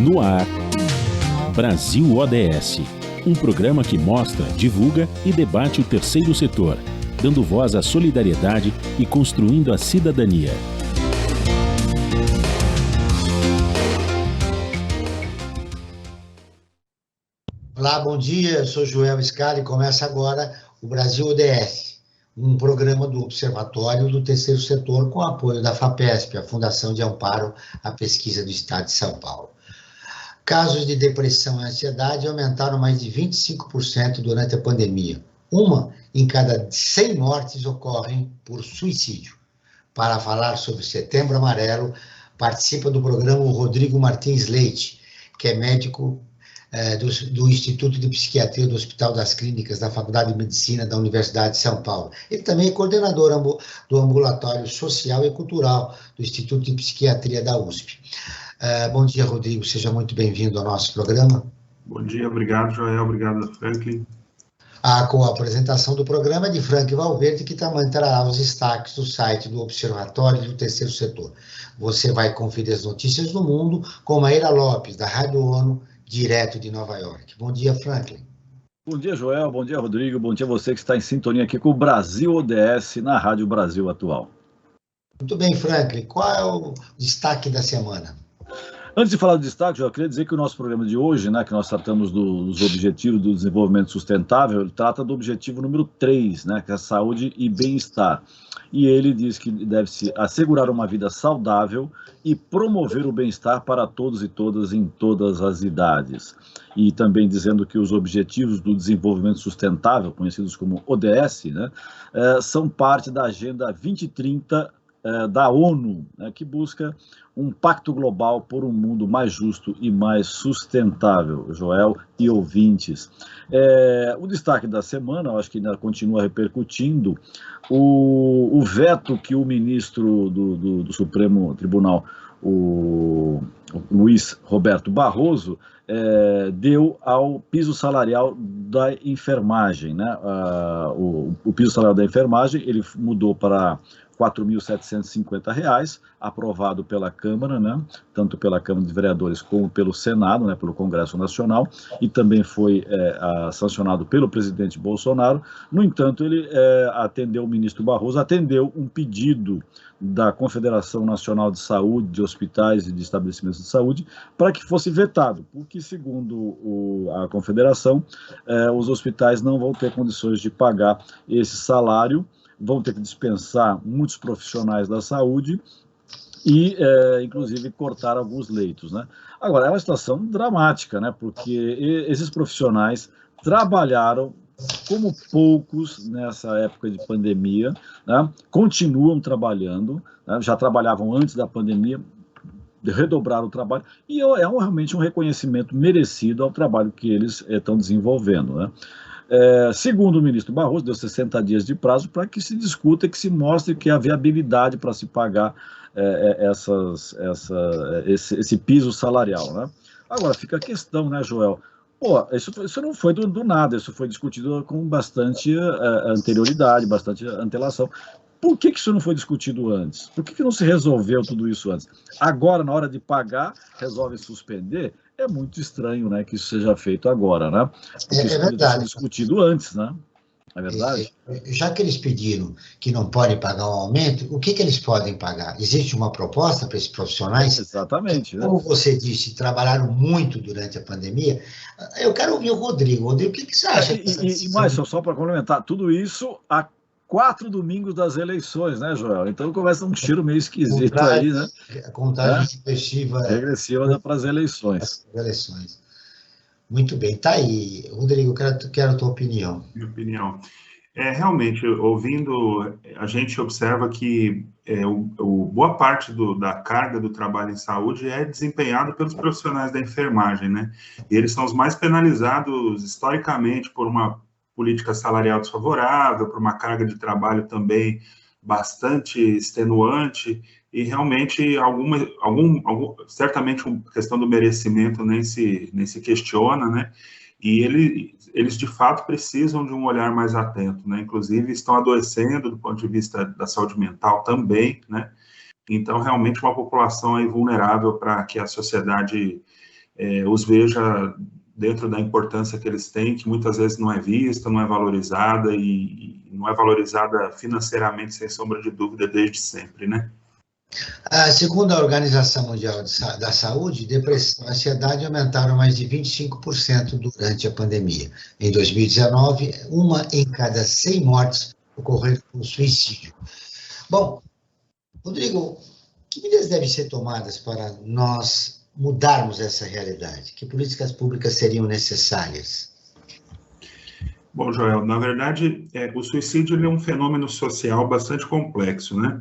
No ar, Brasil ODS, um programa que mostra, divulga e debate o terceiro setor, dando voz à solidariedade e construindo a cidadania. Olá, bom dia, eu sou Joel Scali e começa agora o Brasil ODS, um programa do Observatório do Terceiro Setor com apoio da FAPESP, a Fundação de Amparo à Pesquisa do Estado de São Paulo. Casos de depressão e ansiedade aumentaram mais de 25% durante a pandemia. Uma em cada 100 mortes ocorrem por suicídio. Para falar sobre Setembro Amarelo, participa do programa o Rodrigo Martins Leite, que é médico do Instituto de Psiquiatria do Hospital das Clínicas da Faculdade de Medicina da Universidade de São Paulo. Ele também é coordenador do Ambulatório Social e Cultural do Instituto de Psiquiatria da USP. Bom dia, Rodrigo, seja muito bem-vindo ao nosso programa. Bom dia, obrigado, Joel, obrigado, Franklin. A apresentação do programa é de Frank Valverde, que também trará os destaques do site do Observatório do Terceiro Setor. Você vai conferir as notícias do mundo com Maíra Lopes, da Rádio ONU, direto de Nova York. Bom dia, Franklin. Bom dia, Joel, bom dia, Rodrigo, bom dia a você que está em sintonia aqui com o Brasil ODS na Rádio Brasil Atual. Muito bem, Franklin, qual é o destaque da semana? Antes de falar do destaque, eu queria dizer que o nosso programa de hoje, né, que nós tratamos dos Objetivos do Desenvolvimento Sustentável, ele trata do objetivo número 3, né, que é a saúde e bem-estar. E ele diz que deve-se assegurar uma vida saudável e promover o bem-estar para todos e todas em todas as idades. E também dizendo que os Objetivos do Desenvolvimento Sustentável, conhecidos como ODS, né, são parte da Agenda 2030 da ONU, né, que busca um pacto global por um mundo mais justo e mais sustentável, Joel e ouvintes. O destaque da semana, eu acho que ainda continua repercutindo, o veto que o ministro do Supremo Tribunal, o Luiz Roberto Barroso, deu ao piso salarial da enfermagem, né? O piso salarial da enfermagem, ele mudou para R$ 4.750, aprovado pela Câmara, né, tanto pela Câmara de Vereadores como pelo Senado, né, pelo Congresso Nacional, e também foi sancionado pelo presidente Bolsonaro. No entanto, ele o ministro Barroso atendeu um pedido da Confederação Nacional de Saúde, de Hospitais e de Estabelecimentos de Saúde, para que fosse vetado, porque, segundo a Confederação, os hospitais não vão ter condições de pagar esse salário, vão ter que dispensar muitos profissionais da saúde e, inclusive, cortar alguns leitos, né? Agora, é uma situação dramática, né? Porque esses profissionais trabalharam como poucos nessa época de pandemia, né? Continuam trabalhando, né? Já trabalhavam antes da pandemia, redobraram o trabalho, e realmente um reconhecimento merecido ao trabalho que eles estão desenvolvendo, né? Segundo o ministro Barroso, deu 60 dias de prazo para que se discuta e que se mostre que há viabilidade para se pagar esse piso salarial, né? Agora, fica a questão, né, Joel? Isso não foi do nada, isso foi discutido com bastante anterioridade, bastante antelação. Por que isso não foi discutido antes? Por que não se resolveu tudo isso antes? Agora, na hora de pagar, resolve suspender? É muito estranho, né, que isso seja feito agora, né? Porque isso poderia ter sido discutido antes, né? É verdade? Já que eles pediram que não podem pagar um aumento, o que eles podem pagar? Existe uma proposta para esses profissionais? Exatamente. Como você disse, trabalharam muito durante a pandemia. Eu quero ouvir o Rodrigo. Rodrigo, o que você acha? E mais, só para complementar, tudo isso há 4 domingos das eleições, né, Joel? Então começa um tiro meio esquisito aí, né? A contagem regressiva para as eleições. Muito bem, tá aí. Rodrigo, quero a tua opinião. Minha opinião. Realmente, ouvindo, a gente observa que boa parte da carga do trabalho em saúde é desempenhado pelos profissionais da enfermagem, né? E eles são os mais penalizados historicamente por uma política salarial desfavorável, por uma carga de trabalho também bastante extenuante, e realmente certamente a questão do merecimento nem se questiona, né? E eles de fato precisam de um olhar mais atento, né? Inclusive estão adoecendo do ponto de vista da saúde mental também, né? Então realmente uma população aí vulnerável para que a sociedade os veja dentro da importância que eles têm, que muitas vezes não é vista, não é valorizada, e não é valorizada financeiramente, sem sombra de dúvida, desde sempre, né? Segundo a Organização Mundial da Saúde, depressão e ansiedade aumentaram mais de 25% durante a pandemia. Em 2019, 1 em cada 100 mortes ocorreram por suicídio. Bom, Rodrigo, que medidas devem ser tomadas para nós mudarmos essa realidade? Que políticas públicas seriam necessárias? Bom, Joel, na verdade, o suicídio ele é um fenômeno social bastante complexo, né?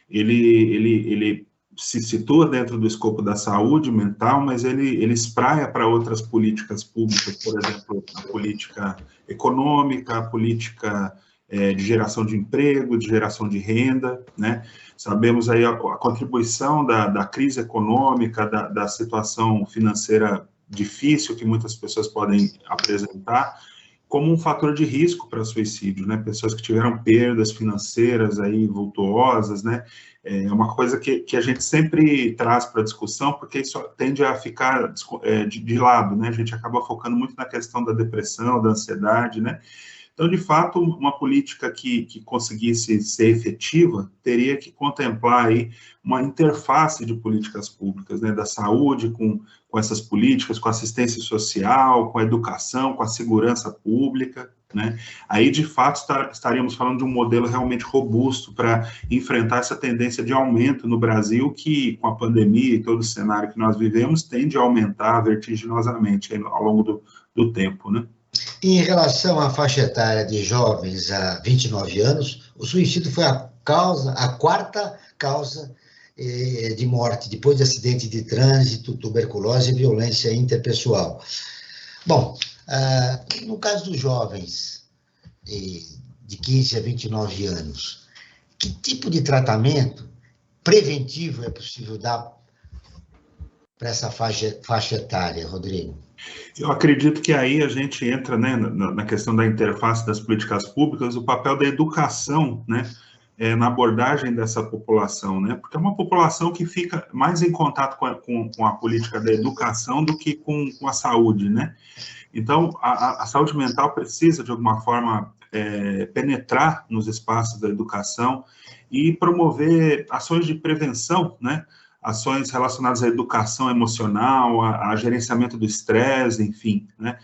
Ele se situa dentro do escopo da saúde mental, mas ele espraia para outras políticas públicas, por exemplo, a política econômica, a política de geração de emprego, de geração de renda, né? Sabemos aí a contribuição da crise econômica, da situação financeira difícil que muitas pessoas podem apresentar, como um fator de risco para suicídio, né? Pessoas que tiveram perdas financeiras aí vultuosas, né? É uma coisa que a gente sempre traz para a discussão, porque isso tende a ficar de lado, né? A gente acaba focando muito na questão da depressão, da ansiedade, né? Então, de fato, uma política que conseguisse ser efetiva teria que contemplar aí uma interface de políticas públicas, né, da saúde com essas políticas, com a assistência social, com a educação, com a segurança pública, né? Aí, de fato, estaríamos falando de um modelo realmente robusto para enfrentar essa tendência de aumento no Brasil, que, com a pandemia e todo o cenário que nós vivemos, tende a aumentar vertiginosamente ao longo do tempo, né? Em relação à faixa etária de jovens a 29 anos, o suicídio foi a quarta causa de morte, depois de acidente de trânsito, tuberculose e violência interpessoal. Bom, no caso dos jovens de 15 a 29 anos, que tipo de tratamento preventivo é possível dar para essa faixa etária, Rodrigo? Eu acredito que aí a gente entra, né, na questão da interface das políticas públicas, o papel da educação, né, na abordagem dessa população, né, porque é uma população que fica mais em contato com a política da educação do que com a saúde, né. Então, a saúde mental precisa, de alguma forma, penetrar nos espaços da educação e promover ações de prevenção, né, ações relacionadas à educação emocional, a gerenciamento do estresse, enfim, né?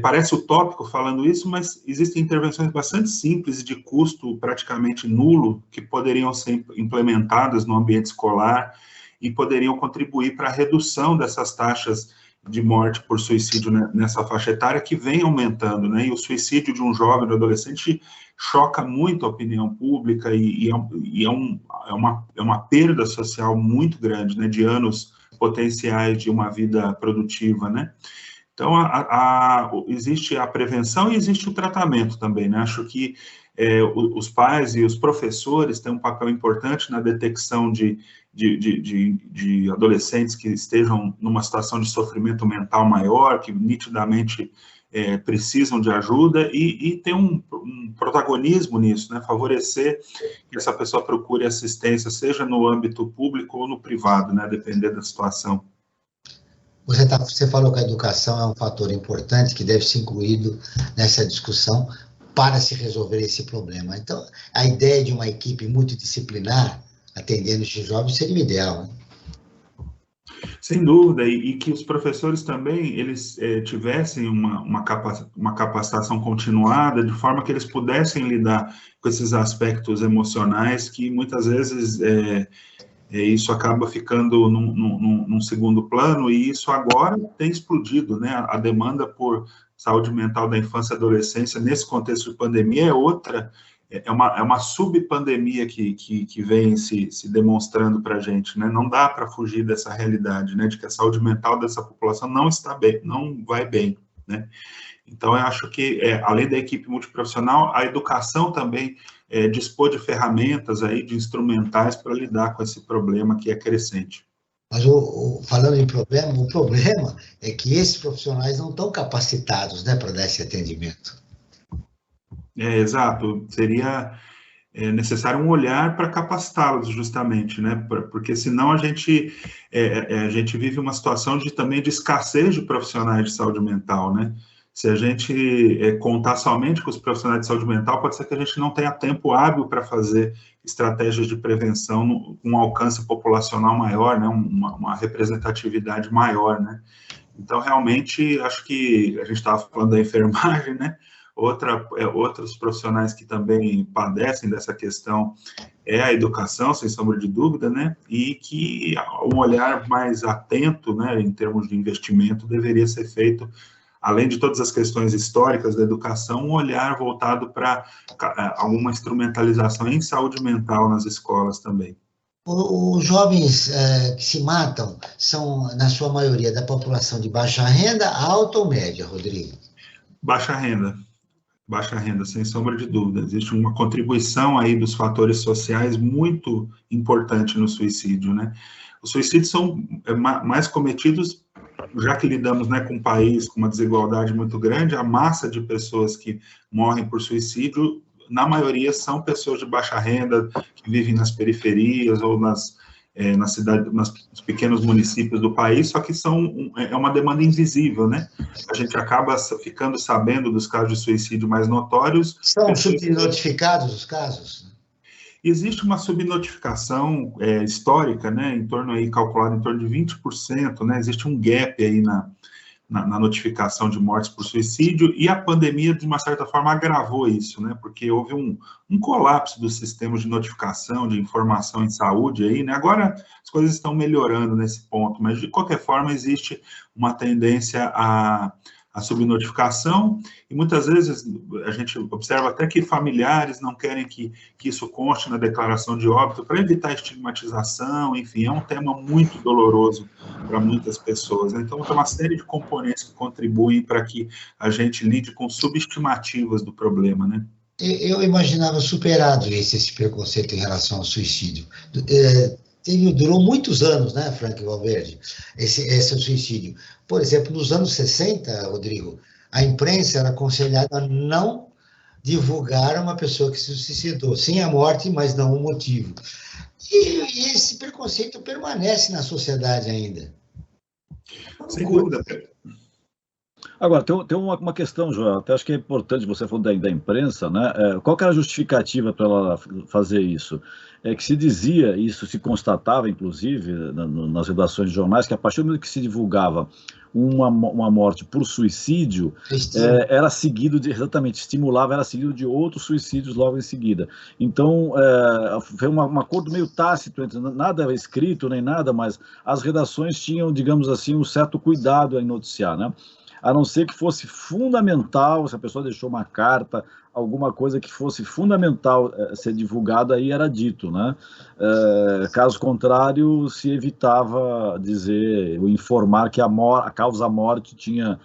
Parece utópico falando isso, mas existem intervenções bastante simples e de custo praticamente nulo que poderiam ser implementadas no ambiente escolar e poderiam contribuir para a redução dessas taxas de morte por suicídio nessa faixa etária que vem aumentando, né? E o suicídio de um jovem, de um adolescente, choca muito a opinião pública e é uma perda social muito grande, né? De anos potenciais de uma vida produtiva, né? Então, existe a prevenção e existe o tratamento também, né? Acho que os pais e os professores têm um papel importante na detecção de adolescentes que estejam numa situação de sofrimento mental maior, que nitidamente precisam de ajuda e ter um protagonismo nisso, né? Favorecer que essa pessoa procure assistência, seja no âmbito público ou no privado, né? Depender da situação. Você falou que a educação é um fator importante que deve ser incluído nessa discussão para se resolver esse problema. Então, a ideia de uma equipe multidisciplinar atendendo esses jovens seria o ideal, né? Sem dúvida, e que os professores também, eles tivessem uma capacitação continuada, de forma que eles pudessem lidar com esses aspectos emocionais que muitas vezes isso acaba ficando num segundo plano, e isso agora tem explodido, né? A demanda por saúde mental da infância e adolescência, nesse contexto de pandemia, é uma subpandemia que vem se demonstrando para a gente, né? Não dá para fugir dessa realidade, né? De que a saúde mental dessa população não está bem, não vai bem, né? Então, eu acho que, além da equipe multiprofissional, a educação também dispor de ferramentas, aí, de instrumentais para lidar com esse problema que é crescente. Mas, falando em problema, o problema é que esses profissionais não estão capacitados, né, para dar esse atendimento. Exato. Seria é necessário um olhar para capacitá-los, justamente, né? Porque senão a gente vive uma situação também de escassez de profissionais de saúde mental, né? Se a gente contar somente com os profissionais de saúde mental, pode ser que a gente não tenha tempo hábil para fazer estratégias de prevenção com um alcance populacional maior, né? Uma representatividade maior, né? Então, realmente, acho que a gente estava falando da enfermagem, né? Outros profissionais que também padecem dessa questão é a educação, sem sombra de dúvida, né? E que um olhar mais atento, né, em termos de investimento, deveria ser feito, além de todas as questões históricas da educação, um olhar voltado para alguma instrumentalização em saúde mental nas escolas também. Os jovens que se matam são, na sua maioria, da população de baixa renda, alta ou média, Rodrigo? Baixa renda, sem sombra de dúvida. Existe uma contribuição aí dos fatores sociais muito importante no suicídio, né? Os suicídios são mais cometidos, já que lidamos, né, com um país com uma desigualdade muito grande, a massa de pessoas que morrem por suicídio, na maioria, são pessoas de baixa renda, que vivem nas periferias ou nas cidades, nos pequenos municípios do país, só que é uma demanda invisível, né? A gente acaba ficando sabendo dos casos de suicídio mais notórios. São subnotificados os casos? Existe uma subnotificação histórica, né, calculada em torno de 20%, né? Existe um gap aí na notificação de mortes por suicídio, e a pandemia, de uma certa forma, agravou isso, né, porque houve um colapso dos sistemas de notificação, de informação em saúde aí, né, agora as coisas estão melhorando nesse ponto, mas, de qualquer forma, existe uma tendência à subnotificação, e muitas vezes a gente observa até que familiares não querem que isso conste na declaração de óbito, para evitar estigmatização, enfim, é um tema muito doloroso para muitas pessoas, né? Então, tem uma série de componentes que contribuem para que a gente lide com subestimativas do problema, né? Eu imaginava superado esse preconceito em relação ao suicídio. Durou muitos anos, né, Frank Valverde, esse suicídio. Por exemplo, nos anos 60, Rodrigo, a imprensa era aconselhada a não divulgar uma pessoa que se suicidou, sim a morte, mas não o motivo. E esse preconceito permanece na sociedade ainda. Sem dúvida. Agora, tem uma questão, Joel, até acho que é importante, você falou da imprensa, né? Qual que era a justificativa para ela fazer isso? É que se dizia, isso se constatava, inclusive, nas redações de jornais, que a partir do momento que se divulgava uma morte por suicídio, era seguido era seguido de outros suicídios logo em seguida. Então, foi um acordo meio tácito, entre nada era escrito nem nada, mas as redações tinham, digamos assim, um certo cuidado em noticiar, né? A não ser que fosse fundamental, se a pessoa deixou uma carta, alguma coisa que fosse fundamental ser divulgada, aí era dito, né? Caso contrário, se evitava dizer, ou informar que a causa morte tinha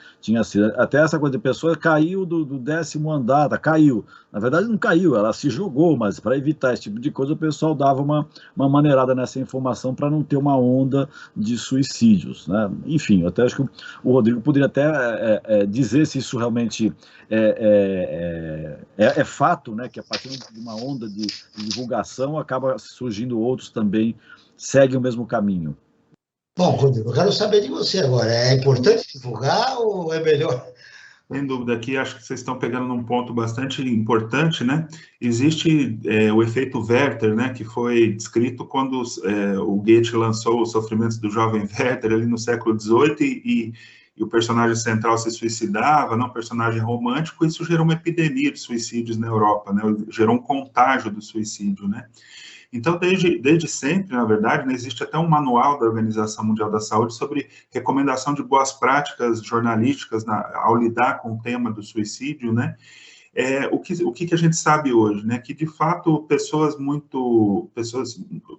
sido. Até essa coisa de pessoa caiu do 10º andar, caiu. Na verdade, não caiu, ela se jogou, mas para evitar esse tipo de coisa, o pessoal dava uma maneirada nessa informação para não ter uma onda de suicídios, né? Enfim, eu até acho que o Rodrigo poderia até dizer se isso realmente é fato, né, que a partir de uma onda de divulgação acaba surgindo outros também, seguem o mesmo caminho. Bom, Rodrigo, eu quero saber de você agora. É importante divulgar ou é melhor? Sem dúvida, aqui acho que vocês estão pegando num ponto bastante importante, né? Existe o efeito Werther, né, que foi descrito quando o Goethe lançou Os Sofrimentos do Jovem Werther, ali no século XVIII, e o personagem central se suicidava, não, personagem romântico, isso gerou uma epidemia de suicídios na Europa, né? Gerou um contágio do suicídio, né? Então, desde sempre, na verdade, né, existe até um manual da Organização Mundial da Saúde sobre recomendação de boas práticas jornalísticas ao lidar com o tema do suicídio, né? O que a gente sabe hoje, né? Que, de fato, pessoas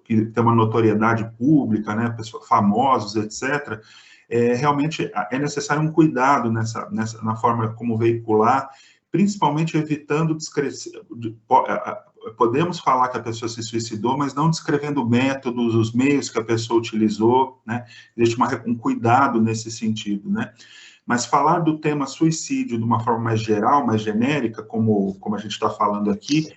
que têm uma notoriedade pública, né? Pessoas famosos, etc., realmente é necessário um cuidado na forma como veicular, principalmente evitando podemos falar que a pessoa se suicidou, mas não descrevendo métodos, os meios que a pessoa utilizou, né? Existe um cuidado nesse sentido, né? Mas falar do tema suicídio de uma forma mais geral, mais genérica, como a gente está falando aqui,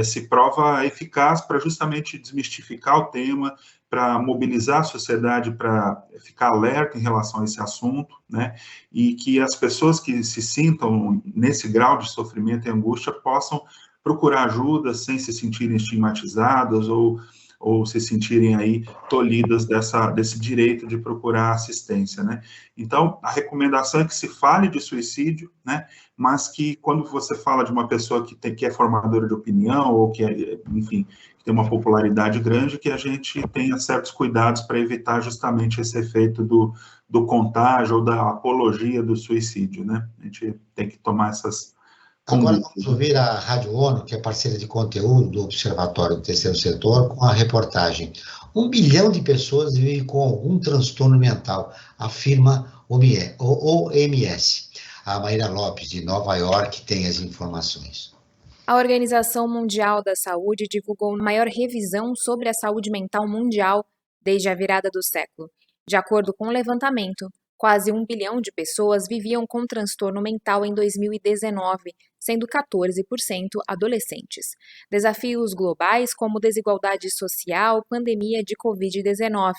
se prova eficaz para justamente desmistificar o tema, para mobilizar a sociedade para ficar alerta em relação a esse assunto, né, e que as pessoas que se sintam nesse grau de sofrimento e angústia possam procurar ajuda sem se sentirem estigmatizadas ou se sentirem aí tolhidas desse direito de procurar assistência, né. Então, a recomendação é que se fale de suicídio, né, mas que quando você fala de uma pessoa que é formadora de opinião ou que enfim, que tem uma popularidade grande, que a gente tenha certos cuidados para evitar justamente esse efeito do contágio ou da apologia do suicídio, né. A gente tem que tomar essas... Agora vamos ouvir a Rádio ONU, que é parceira de conteúdo do Observatório do Terceiro Setor, com a reportagem 1 bilhão de pessoas vivem com algum transtorno mental, afirma OMS. A Maíra Lopes, de Nova York, tem as informações. A Organização Mundial da Saúde divulgou a maior revisão sobre a saúde mental mundial desde a virada do século. De acordo com o levantamento, quase 1 bilhão de pessoas viviam com transtorno mental em 2019, sendo 14% adolescentes. Desafios globais como desigualdade social, pandemia de Covid-19,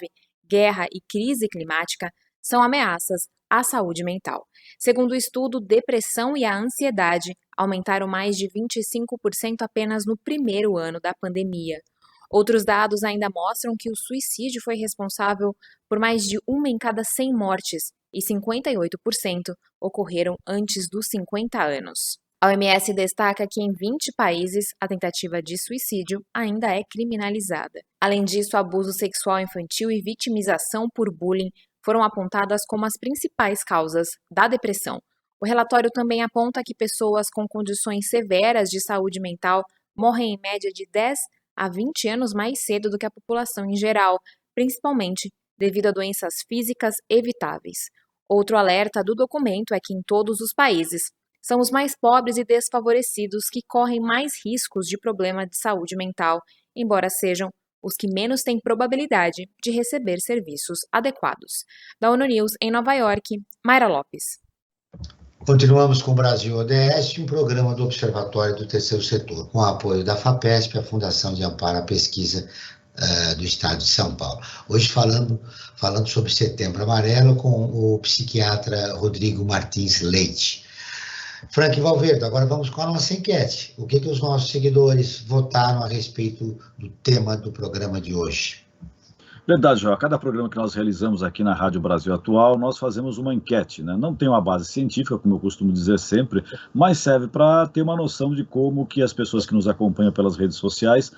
guerra e crise climática são ameaças à saúde mental. Segundo o estudo, depressão e a ansiedade aumentaram mais de 25% apenas no primeiro ano da pandemia. Outros dados ainda mostram que o suicídio foi responsável por mais de 1 em cada 100 mortes e 58% ocorreram antes dos 50 anos. A OMS destaca que em 20 países a tentativa de suicídio ainda é criminalizada. Além disso, abuso sexual infantil e vitimização por bullying foram apontadas como as principais causas da depressão. O relatório também aponta que pessoas com condições severas de saúde mental morrem em média de 10 a 20 anos mais cedo do que a população em geral, principalmente devido a doenças físicas evitáveis. Outro alerta do documento é que em todos os países, são os mais pobres e desfavorecidos que correm mais riscos de problema de saúde mental, embora sejam os que menos têm probabilidade de receber serviços adequados. Da ONU News, em Nova York, Maíra Lopes. Continuamos com o Brasil ODS, um programa do Observatório do Terceiro Setor, com o apoio da FAPESP, a Fundação de Amparo à Pesquisa do Estado de São Paulo. Hoje falando sobre Setembro Amarelo com o psiquiatra Rodrigo Martins Leite. Frank Valverde, agora vamos com a nossa enquete. O que os nossos seguidores votaram a respeito do tema do programa de hoje? Verdade, João. A cada programa que nós realizamos aqui na Rádio Brasil Atual, nós fazemos uma enquete, né? Não tem uma base científica, como eu costumo dizer sempre, mas serve para ter uma noção de como que as pessoas que nos acompanham pelas redes sociais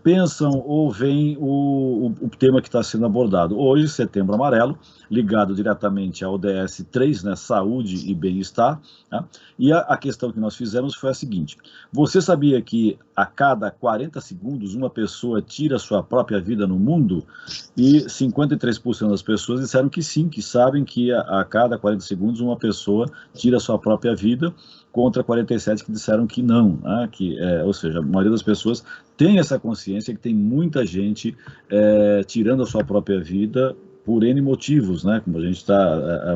pensam ou veem o tema que está sendo abordado. Hoje, Setembro Amarelo, ligado diretamente ao ODS 3, né? Saúde e bem-estar. Tá? E a questão que nós fizemos foi a seguinte: você sabia que a cada 40 segundos uma pessoa tira sua própria vida no mundo? E 53% das pessoas disseram que sim, que sabem que a cada 40 segundos uma pessoa tira sua própria vida, contra 47% que disseram que não, né? Ou seja, a maioria das pessoas tem essa consciência que tem muita gente tirando a sua própria vida por N motivos, né? Como a gente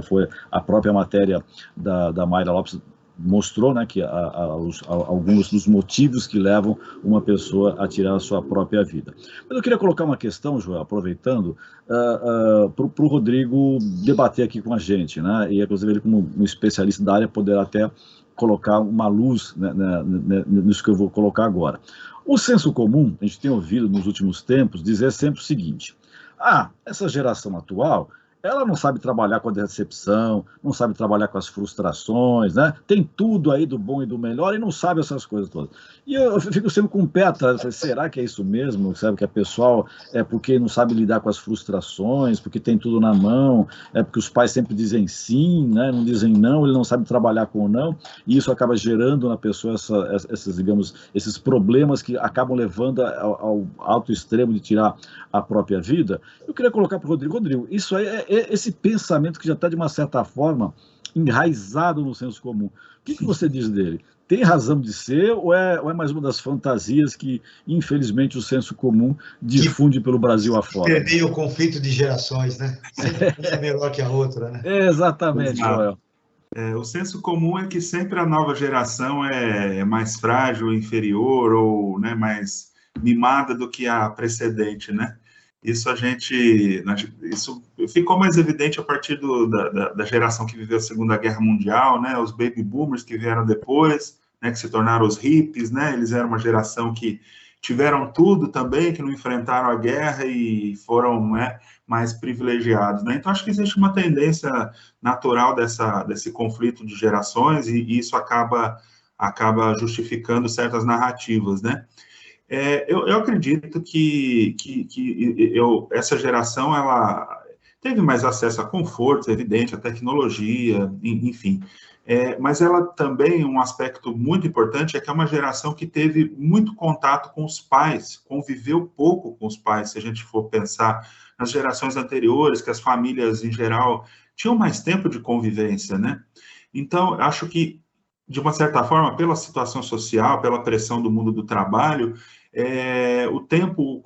foi a própria matéria da Maíra Lopes mostrou, né, que alguns dos motivos que levam uma pessoa a tirar a sua própria vida. Mas eu queria colocar uma questão, Joel, aproveitando, para o Rodrigo debater aqui com a gente, né, e inclusive ele, como um especialista da área, poderá até colocar uma luz, né, nisso que eu vou colocar agora. O senso comum, a gente tem ouvido nos últimos tempos dizer sempre o seguinte: essa geração atual, ela não sabe trabalhar com a decepção, não sabe trabalhar com as frustrações, né? Tem tudo aí do bom e do melhor e não sabe essas coisas todas. E eu fico sempre com o pé atrás, será que é isso mesmo? Sabe que a pessoa é porque não sabe lidar com as frustrações, porque tem tudo na mão, é porque os pais sempre dizem sim, né? Não dizem não, ele não sabe trabalhar com o não, e isso acaba gerando na pessoa esses problemas que acabam levando ao alto extremo de tirar a própria vida. Eu queria colocar para o Rodrigo, isso aí esse pensamento que já está, de uma certa forma, enraizado no senso comum. O que você diz dele? Tem razão de ser ou é mais uma das fantasias que, infelizmente, o senso comum difunde pelo Brasil afora? Permeia o conflito de gerações, né? Sempre é melhor que a outra, né? Exatamente, Joel. O senso comum é que sempre a nova geração é mais frágil, inferior ou, né, mais mimada do que a precedente, né? Isso ficou mais evidente a partir da geração que viveu a Segunda Guerra Mundial, né? Os baby boomers que vieram depois, né, que se tornaram os hippies, né? Eles eram uma geração que tiveram tudo também, que não enfrentaram a guerra e foram, né, mais privilegiados, né? Então, acho que existe uma tendência natural desse conflito de gerações e isso acaba justificando certas narrativas, né? Eu acredito que essa geração, ela teve mais acesso a conforto, é evidente, a tecnologia, enfim. Mas ela também, um aspecto muito importante é que é uma geração que teve muito contato com os pais, conviveu pouco com os pais, se a gente for pensar nas gerações anteriores, que as famílias, em geral, tinham mais tempo de convivência, né? Então, acho que, de uma certa forma, pela situação social, pela pressão do mundo do trabalho, o tempo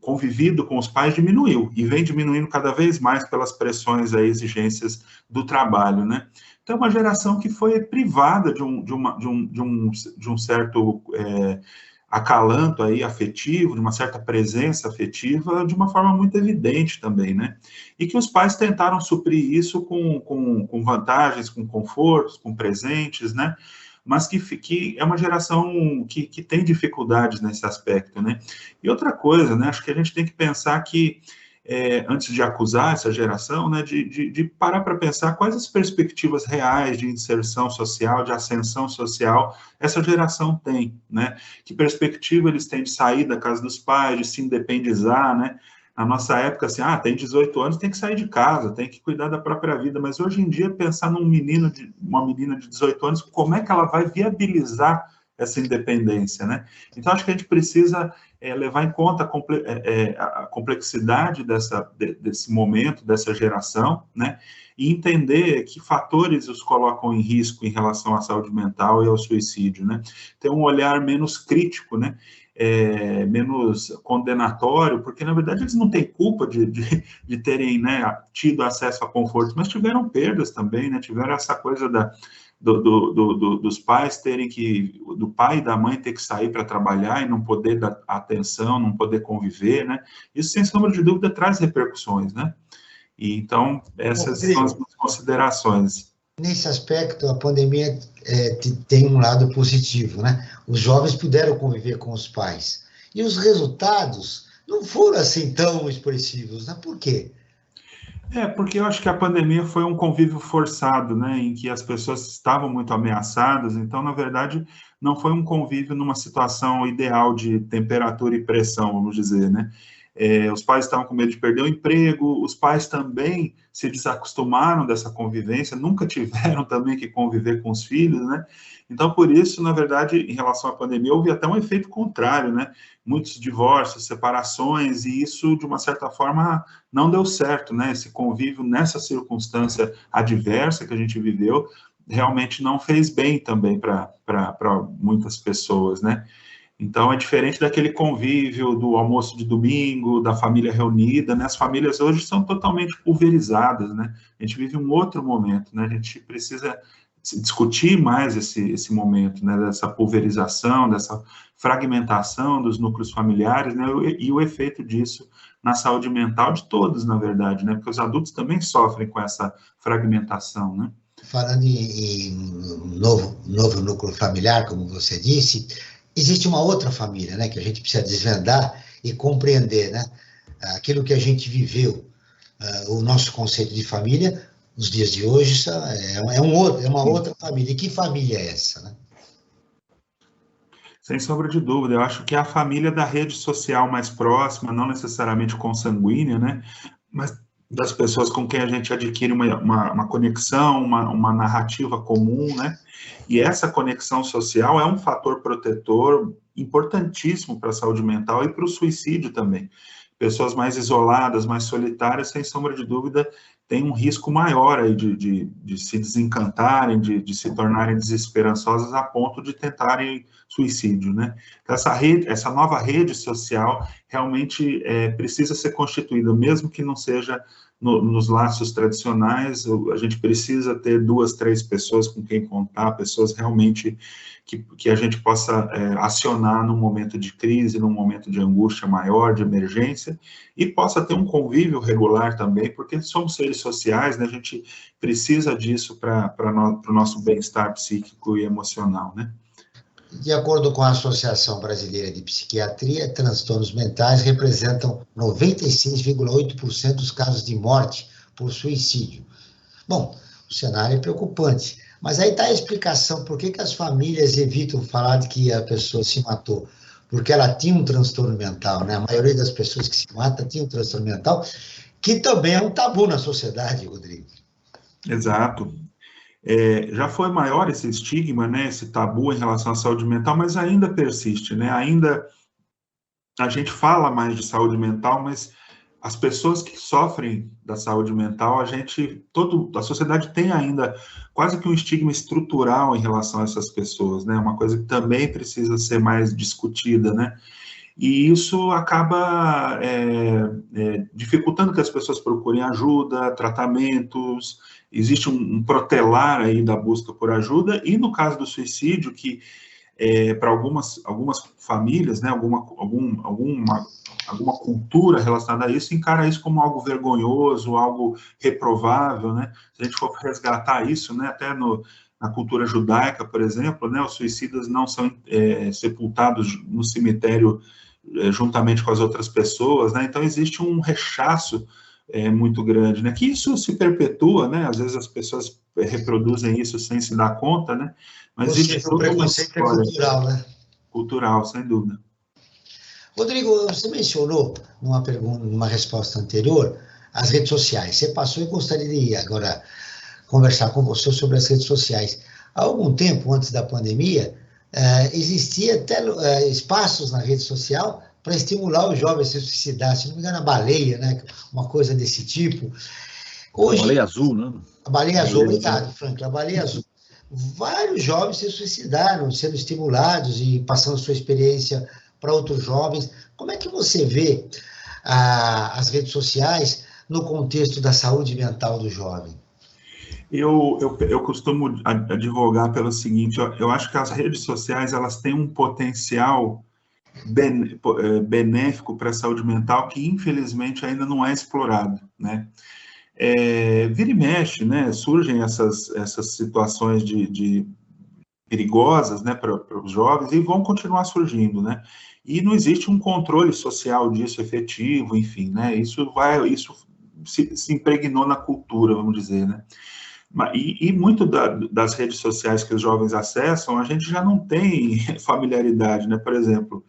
convivido com os pais diminuiu, e vem diminuindo cada vez mais pelas pressões e exigências do trabalho, né? Então, é uma geração que foi privada de um certo acalanto aí afetivo, de uma certa presença afetiva, de uma forma muito evidente também, né? E que os pais tentaram suprir isso com vantagens, com confortos, com presentes, né? Mas que é uma geração que tem dificuldades nesse aspecto, né? E outra coisa, né? Acho que a gente tem que pensar que, antes de acusar essa geração, né, de parar para pensar quais as perspectivas reais de inserção social, de ascensão social essa geração tem, né? Que perspectiva eles têm de sair da casa dos pais, de se independizar, né? Na nossa época, assim, tem 18 anos, tem que sair de casa, tem que cuidar da própria vida, mas hoje em dia, pensar uma menina de 18 anos, como é que ela vai viabilizar essa independência, né? Então, acho que a gente precisa levar em conta a complexidade desse momento, dessa geração, né? E entender que fatores os colocam em risco em relação à saúde mental e ao suicídio, né? Ter um olhar menos crítico, né? Menos condenatório, porque, na verdade, eles não têm culpa de terem, né, tido acesso a confortos, mas tiveram perdas também, né? Tiveram essa coisa dos pais do pai e da mãe ter que sair para trabalhar e não poder dar atenção, não poder conviver, né? Isso, sem sombra de dúvida, traz repercussões, né? E, então, essas são as minhas considerações. Nesse aspecto, a pandemia tem um lado positivo, né? Os jovens puderam conviver com os pais. E os resultados não foram assim tão expressivos, né? Por quê? Porque eu acho que a pandemia foi um convívio forçado, né? Em que as pessoas estavam muito ameaçadas. Então, na verdade, não foi um convívio numa situação ideal de temperatura e pressão, vamos dizer, né? Os pais estavam com medo de perder o emprego, os pais também se desacostumaram dessa convivência, nunca tiveram também que conviver com os filhos, né? Então, por isso, na verdade, em relação à pandemia, houve até um efeito contrário, né? Muitos divórcios, separações, e isso, de uma certa forma, não deu certo, né? Esse convívio nessa circunstância adversa que a gente viveu, realmente não fez bem também para muitas pessoas, né? Então, é diferente daquele convívio do almoço de domingo, da família reunida, né? As famílias hoje são totalmente pulverizadas, né? A gente vive um outro momento, né? A gente precisa discutir mais esse momento, né? Dessa pulverização, dessa fragmentação dos núcleos familiares, né? E o efeito disso na saúde mental de todos, na verdade, né? Porque os adultos também sofrem com essa fragmentação, né? Falando em novo núcleo familiar, como você disse, existe uma outra família, né, que a gente precisa desvendar e compreender, né, aquilo que a gente viveu, o nosso conceito de família, nos dias de hoje, é uma outra família. E que família é essa, né? Sem sombra de dúvida, eu acho que é a família da rede social mais próxima, não necessariamente consanguínea, né, mas das pessoas com quem a gente adquire uma conexão, uma narrativa comum, né? E essa conexão social é um fator protetor importantíssimo para a saúde mental e para o suicídio também. Pessoas mais isoladas, mais solitárias, sem sombra de dúvida, têm um risco maior aí de se desencantarem, de se tornarem desesperançosas a ponto de tentarem suicídio, né? Então, essa nova rede social realmente precisa ser constituída, mesmo que não seja nos laços tradicionais. A gente precisa ter 2, 3 pessoas com quem contar, pessoas realmente que a gente possa acionar num momento de crise, num momento de angústia maior, de emergência, e possa ter um convívio regular também, porque somos seres sociais, né? A gente precisa disso para o nosso bem-estar psíquico e emocional, né? De acordo com a Associação Brasileira de Psiquiatria, transtornos mentais representam 96,8% dos casos de morte por suicídio. Bom, o cenário é preocupante, mas aí está a explicação por que as famílias evitam falar de que a pessoa se matou. Porque ela tinha um transtorno mental, né? A maioria das pessoas que se matam tinha um transtorno mental, que também é um tabu na sociedade, Rodrigo. Exato. Já foi maior esse estigma, né, esse tabu em relação à saúde mental, mas ainda persiste, né? Ainda a gente fala mais de saúde mental, mas as pessoas que sofrem da saúde mental, a sociedade tem ainda quase que um estigma estrutural em relação a essas pessoas, né? Uma coisa que também precisa ser mais discutida, né? E isso acaba dificultando que as pessoas procurem ajuda, tratamentos. Existe um protelar aí da busca por ajuda, e no caso do suicídio, que para algumas famílias, né, alguma cultura relacionada a isso, encara isso como algo vergonhoso, algo reprovável, né? Se a gente for resgatar isso, né, até na cultura judaica, por exemplo, né, os suicidas não são sepultados no cemitério juntamente com as outras pessoas, né? Então existe um rechaço muito grande, né? Que isso se perpetua, né? Às vezes as pessoas reproduzem isso sem se dar conta, né? Mas existe toda uma história cultural, né? Cultural, sem dúvida. Rodrigo, você mencionou numa resposta anterior as redes sociais. Você passou e gostaria de agora conversar com você sobre as redes sociais. Há algum tempo, antes da pandemia, existia até espaços na rede social para estimular os jovens a se suicidar. Se não me engano, a baleia, né? Uma coisa desse tipo. Hoje, a baleia azul, né? A baleia azul, obrigado, Franklin. A baleia azul. Vários jovens se suicidaram, sendo estimulados e passando sua experiência para outros jovens. Como é que você vê as redes sociais no contexto da saúde mental do jovem? Eu costumo advogar pelo seguinte: eu acho que as redes sociais elas têm um potencial benéfico para a saúde mental que, infelizmente, ainda não é explorado, né? Vira e mexe, né? Surgem essas situações de perigosas, né, para os jovens, e vão continuar surgindo, né? E não existe um controle social disso efetivo, enfim, né? Isso se impregnou na cultura, vamos dizer, né? E muito das redes sociais que os jovens acessam, a gente já não tem familiaridade, né? Por exemplo,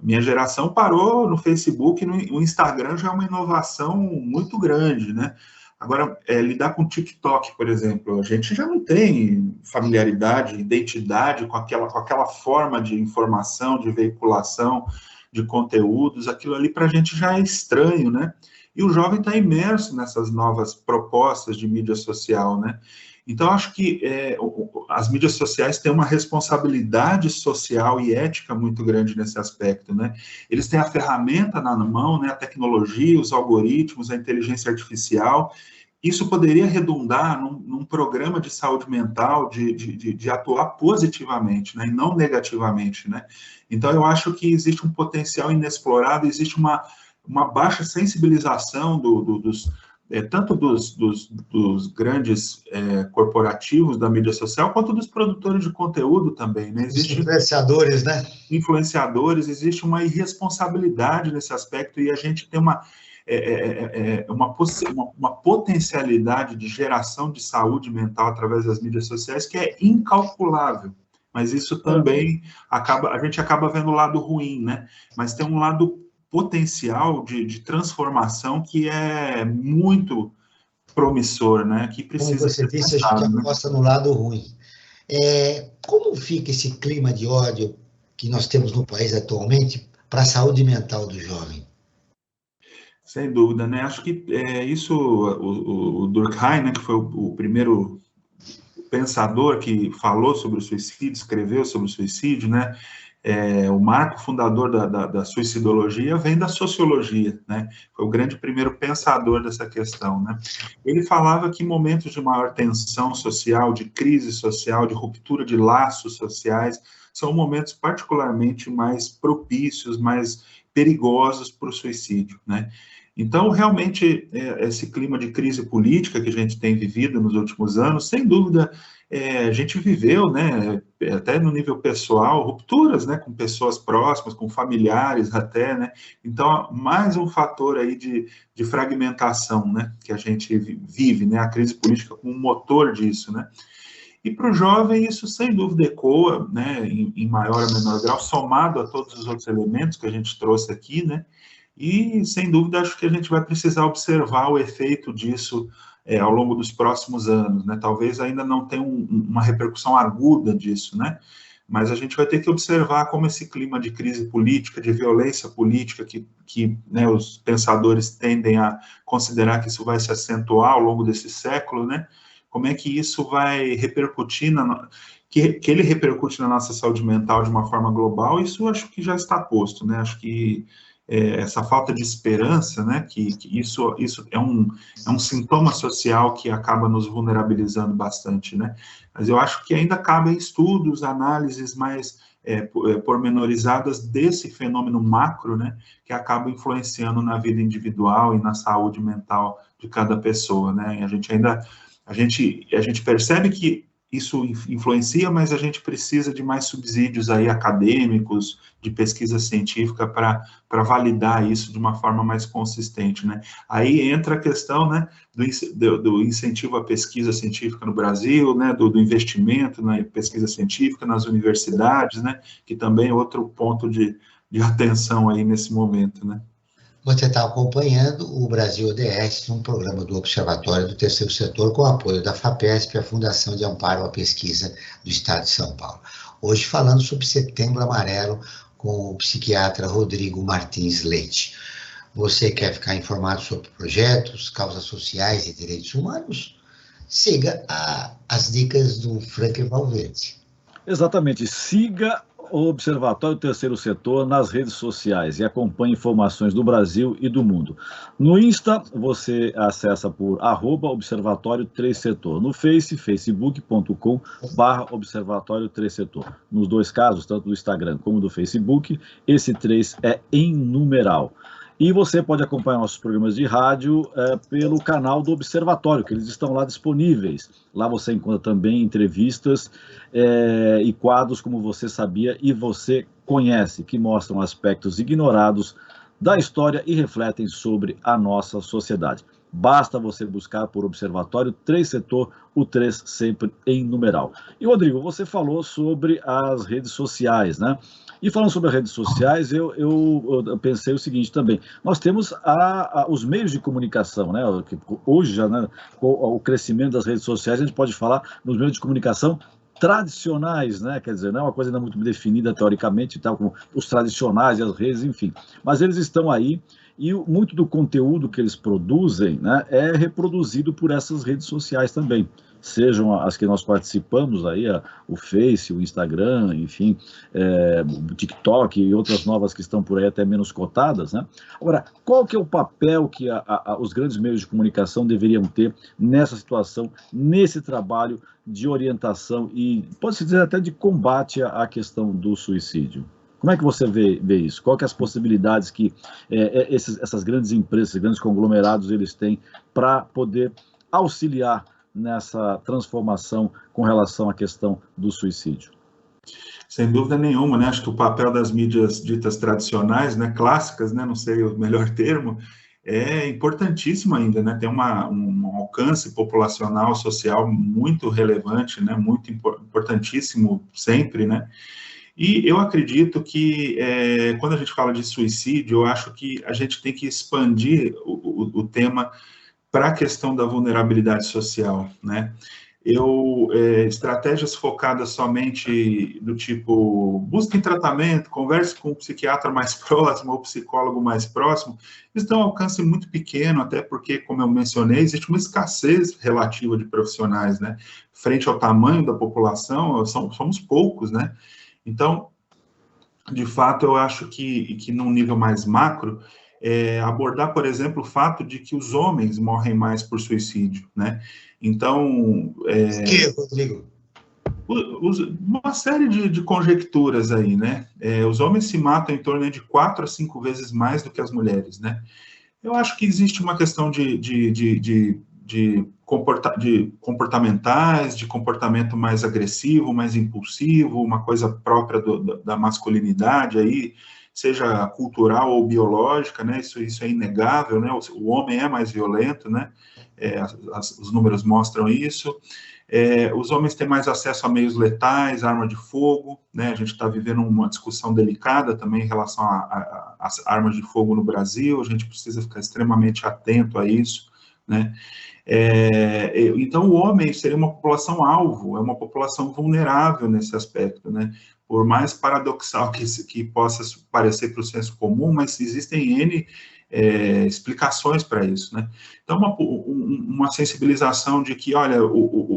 minha geração parou no Facebook, o Instagram já é uma inovação muito grande, né? Agora, lidar com o TikTok, por exemplo, a gente já não tem familiaridade, identidade com aquela forma de informação, de veiculação de conteúdos. Aquilo ali para a gente já é estranho, né? E o jovem está imerso nessas novas propostas de mídia social, né? Então, acho que as mídias sociais têm uma responsabilidade social e ética muito grande nesse aspecto, né? Eles têm a ferramenta na mão, né? A tecnologia, os algoritmos, a inteligência artificial. Isso poderia redundar num programa de saúde mental, de atuar positivamente, né? E não negativamente, né? Então, eu acho que existe um potencial inexplorado, existe uma baixa sensibilização tanto dos grandes corporativos da mídia social, quanto dos produtores de conteúdo também, né? Influenciadores, né? Influenciadores, existe uma irresponsabilidade nesse aspecto, e a gente tem uma potencialidade de geração de saúde mental através das mídias sociais que é incalculável. Mas isso também a gente acaba vendo o lado ruim, né? Mas tem um lado potencial de transformação que é muito promissor, né? Que precisa ser pensado. Como você disse, a gente aposta no lado ruim. Como fica esse clima de ódio que nós temos no país atualmente para a saúde mental do jovem? Sem dúvida, né? Acho que isso, o Durkheim, né, que foi o primeiro pensador que falou sobre o suicídio, escreveu sobre o suicídio, né? O marco fundador da suicidologia vem da sociologia, né? Foi o grande primeiro pensador dessa questão, né? Ele falava que momentos de maior tensão social, de crise social, de ruptura de laços sociais, são momentos particularmente mais propícios, mais perigosos para o suicídio, né? Então, realmente, esse clima de crise política que a gente tem vivido nos últimos anos, sem dúvida, a gente viveu, né, até no nível pessoal, rupturas, né, com pessoas próximas, com familiares até, né, então, mais um fator aí de fragmentação, né, que a gente vive, né, a crise política como um motor disso, né. E para o jovem, isso sem dúvida ecoa, né, em maior ou menor grau, somado a todos os outros elementos que a gente trouxe aqui, né, e, sem dúvida, acho que a gente vai precisar observar o efeito disso ao longo dos próximos anos, né? Talvez ainda não tenha uma repercussão aguda disso, né? Mas a gente vai ter que observar como esse clima de crise política, de violência política, que né, os pensadores tendem a considerar que isso vai se acentuar ao longo desse século, né? Como é que isso vai repercutir, que ele repercute na nossa saúde mental de uma forma global, isso acho que já está posto, né? Acho que essa falta de esperança, né, que isso é um sintoma social que acaba nos vulnerabilizando bastante, né, mas eu acho que ainda cabem estudos, análises mais pormenorizadas desse fenômeno macro, né, que acaba influenciando na vida individual e na saúde mental de cada pessoa, né, e a gente percebe que isso influencia, mas a gente precisa de mais subsídios aí acadêmicos, de pesquisa científica para validar isso de uma forma mais consistente, né? Aí entra a questão, né, do incentivo à pesquisa científica no Brasil, né, do investimento na pesquisa científica nas universidades, né, que também é outro ponto de atenção aí nesse momento, né? Você está acompanhando o Brasil ODS, um programa do Observatório do Terceiro Setor, com o apoio da FAPESP, a Fundação de Amparo à Pesquisa do Estado de São Paulo. Hoje falando sobre Setembro Amarelo com o psiquiatra Rodrigo Martins Leite. Você quer ficar informado sobre projetos, causas sociais e direitos humanos? Siga as dicas do Franklin Valverde. Exatamente, siga o Observatório Terceiro Setor nas redes sociais e acompanhe informações do Brasil e do mundo. No Insta, você acessa por @Observatório 3 Setor. No facebook.com/Observatório 3 Setor. Nos dois casos, tanto do Instagram como do Facebook, esse 3 é em numeral. E você pode acompanhar nossos programas de rádio pelo canal do Observatório, que eles estão lá disponíveis. Lá você encontra também entrevistas e quadros como Você Sabia e Você Conhece, que mostram aspectos ignorados da história e refletem sobre a nossa sociedade. Basta você buscar por Observatório 3 Setor, o 3 sempre em numeral. E, Rodrigo, você falou sobre as redes sociais, né? E falando sobre as redes sociais, eu pensei o seguinte também, nós temos os meios de comunicação, né? Hoje, já, né, com o crescimento das redes sociais, a gente pode falar nos meios de comunicação tradicionais, né? Quer dizer, não é uma coisa ainda muito definida teoricamente, tal como os tradicionais e as redes, enfim. Mas eles estão aí e muito do conteúdo que eles produzem, né, é reproduzido por essas redes sociais também. Sejam as que nós participamos aí, o Face, o Instagram, enfim, o TikTok e outras novas que estão por aí até menos cotadas, né? Agora, qual que é o papel que os grandes meios de comunicação deveriam ter nessa situação, nesse trabalho de orientação e, pode-se dizer, até de combate à questão do suicídio? Como é que você vê isso? Qual que é as possibilidades que essas grandes empresas, esses grandes conglomerados, eles têm para poder auxiliar nessa transformação com relação à questão do suicídio? Sem dúvida nenhuma, né? Acho que o papel das mídias ditas tradicionais, né, clássicas, né, não sei o melhor termo, é importantíssimo ainda, né? Tem um alcance populacional, social muito relevante, né? Muito importantíssimo sempre, né? E eu acredito que, quando a gente fala de suicídio, eu acho que a gente tem que expandir o tema para a questão da vulnerabilidade social, né? estratégias focadas somente do tipo, busque tratamento, converse com o psiquiatra mais próximo ou psicólogo mais próximo, isso tem um alcance muito pequeno, até porque, como eu mencionei, existe uma escassez relativa de profissionais, né? Frente ao tamanho da população, somos poucos, né? Então, de fato, eu acho que num nível mais macro, abordar, por exemplo, o fato de que os homens morrem mais por suicídio, né? Então, Que, Rodrigo? uma série de conjecturas aí, né? Os homens se matam em torno de 4 a 5 vezes mais do que as mulheres, né? Eu acho que existe uma questão de comportamentais, de comportamento mais agressivo, mais impulsivo, uma coisa própria da masculinidade aí, seja cultural ou biológica, né? Isso é inegável, né? O homem é mais violento, né? Os números mostram isso. Os homens têm mais acesso a meios letais, arma de fogo, né? A gente está vivendo uma discussão delicada também em relação às armas de fogo no Brasil, a gente precisa ficar extremamente atento a isso, né? Então, o homem seria uma população alvo, é uma população vulnerável nesse aspecto, né? Por mais paradoxal que possa parecer para o senso comum, mas existem N explicações para isso, né? Então, uma sensibilização de que, olha,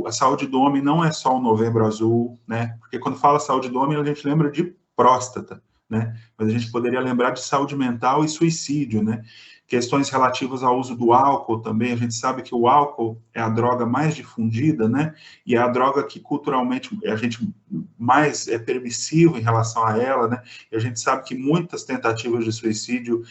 a saúde do homem não é só o Novembro Azul, né? Porque quando fala saúde do homem, a gente lembra de próstata, né? Mas a gente poderia lembrar de saúde mental e suicídio, né? Questões relativas ao uso do álcool também, a gente sabe que o álcool é a droga mais difundida, né? E é a droga que culturalmente a gente mais é permissivo em relação a ela, né? E a gente sabe que muitas tentativas de suicídio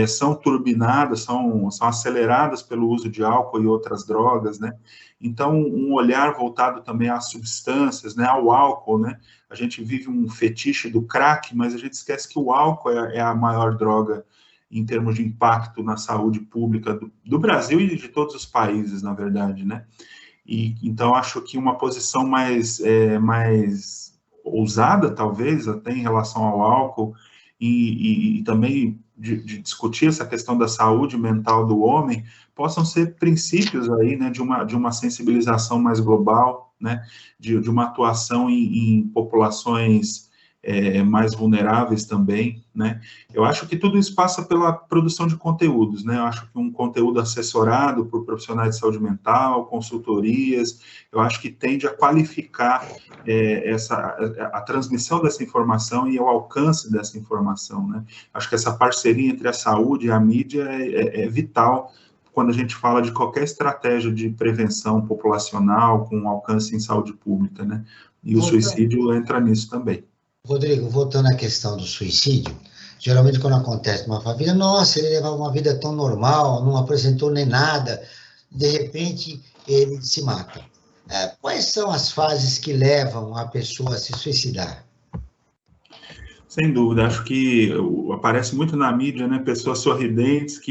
são turbinadas, são aceleradas pelo uso de álcool e outras drogas, né? Então, um olhar voltado também às substâncias, né? Ao álcool, né? A gente vive um fetiche do crack, mas a gente esquece que o álcool é a maior droga em termos de impacto na saúde pública do Brasil e de todos os países, na verdade, né? E, então, acho que uma posição mais ousada, talvez, até em relação ao álcool, e também de discutir essa questão da saúde mental do homem, possam ser princípios aí, né, de uma sensibilização mais global, né, de uma atuação em populações mais vulneráveis também, né? Eu acho que tudo isso passa pela produção de conteúdos, né? Eu acho que um conteúdo assessorado por profissionais de saúde mental, consultorias, eu acho que tende a qualificar a transmissão dessa informação e o alcance dessa informação, né? Acho que essa parceria entre a saúde e a mídia é vital quando a gente fala de qualquer estratégia de prevenção populacional com alcance em saúde pública, né? E o suicídio entra nisso também. Rodrigo, voltando à questão do suicídio, geralmente quando acontece uma família, nossa, ele levava uma vida tão normal, não apresentou nem nada, de repente ele se mata. Quais são as fases que levam a pessoa a se suicidar? Sem dúvida, acho que aparece muito na mídia, né, pessoas sorridentes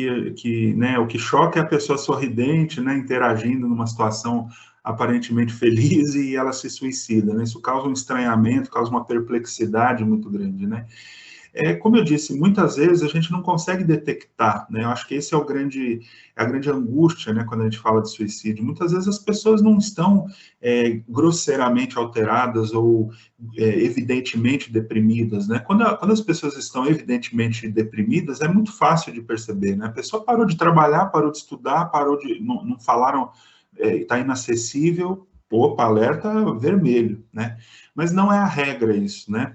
né, o que choca é a pessoa sorridente, né, interagindo numa situação aparentemente feliz e ela se suicida, né? Isso causa um estranhamento, causa uma perplexidade muito grande, né? Como eu disse, muitas vezes a gente não consegue detectar, né? Eu acho que esse é a grande angústia, né, quando a gente fala de suicídio. Muitas vezes as pessoas não estão grosseiramente alteradas ou evidentemente deprimidas, né? Quando as pessoas estão evidentemente deprimidas, é muito fácil de perceber, né? A pessoa parou de trabalhar, parou de estudar, não falaram, está inacessível, opa, alerta vermelho, né? Mas não é a regra isso, né?